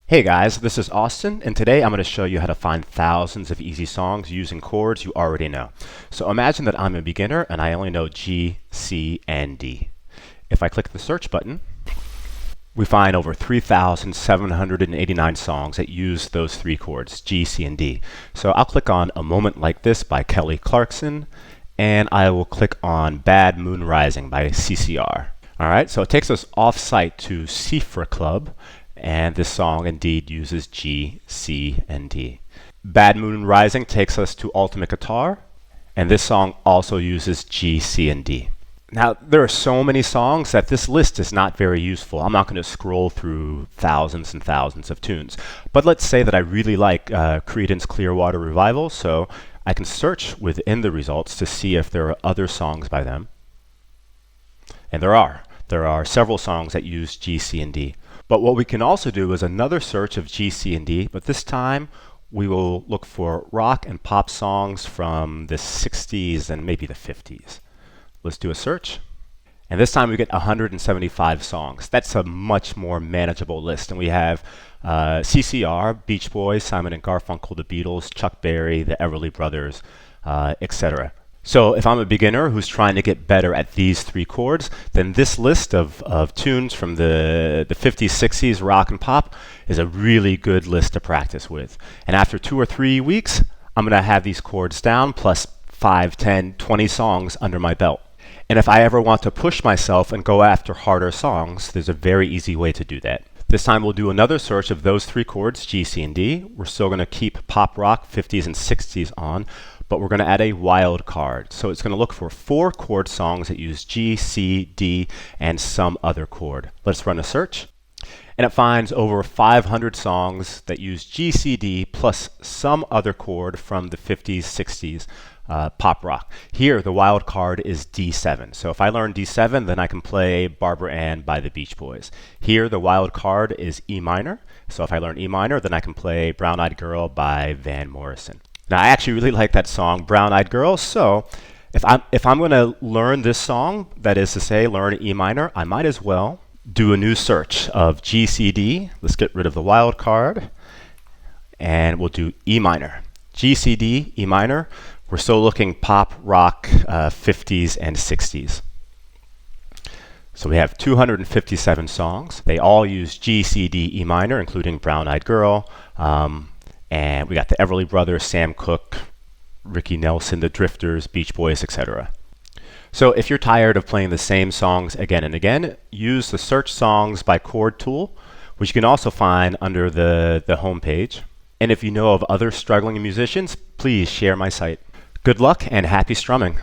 Hey guys, this is Austin, and today I'm going to show you how to find thousands of easy songs using chords you already know. So imagine that I'm a beginner and I only know G, C, and D. If I click the search button, we find over 3,789 songs that use those three chords, G, C, and D. So I'll click on A Moment Like This by Kelly Clarkson, and I will click on Bad Moon Rising by CCR. Alright, so it takes us off-site to Cifra Club, and this song indeed uses G, C, and D. Bad Moon Rising takes us to Ultimate Guitar, and this song also uses G, C, and D. Now, there are so many songs that this list is not very useful. I'm not going to scroll through thousands and thousands of tunes. But let's say that I really like Creedence Clearwater Revival, so I can search within the results to see if there are other songs by them. And there are. There are several songs that use G, C, and D. But what we can also do is another search of G, C, and D, but this time we will look for rock and pop songs from the 60s and maybe the 50s. Let's do a search. And this time we get 175 songs. That's a much more manageable list. And we have CCR, Beach Boys, Simon and Garfunkel, the Beatles, Chuck Berry, the Everly Brothers, etc. So if I'm a beginner who's trying to get better at these three chords, then this list of tunes from the 50s, 60s, rock and pop is a really good list to practice with. And after 2 or 3 weeks, I'm going to have these chords down plus 5, 10, 20 songs under my belt. And if I ever want to push myself and go after harder songs, there's a very easy way to do that. This time we'll do another search of those three chords, G, C, and D. We're still going to keep pop rock, 50s and 60s on, but we're going to add a wild card. So it's going to look for 4 chord songs that use G, C, D, and some other chord. Let's run a search. And it finds over 500 songs that use G, C, D plus some other chord from the 50s, 60s pop rock. Here, the wild card is D7. So if I learn D7, then I can play Barbara Ann by the Beach Boys. Here, the wild card is E minor. So if I learn E minor, then I can play Brown Eyed Girl by Van Morrison. Now, I actually really like that song, Brown Eyed Girl, so if I'm going to learn this song, that is to say, learn E minor, I might as well do a new search of G, C, D. Let's get rid of the wild card, and we'll do E minor. G, C, D, E minor. We're still looking pop, rock, 50s, and 60s. So we have 257 songs. They all use G, C, D, E minor, including Brown Eyed Girl. And we got the Everly Brothers, Sam Cooke, Ricky Nelson, the Drifters, Beach Boys, etc. So if you're tired of playing the same songs again and again, use the Search Songs by Chord tool, which you can also find under the home page. And if you know of other struggling musicians, please share my site. Good luck and happy strumming.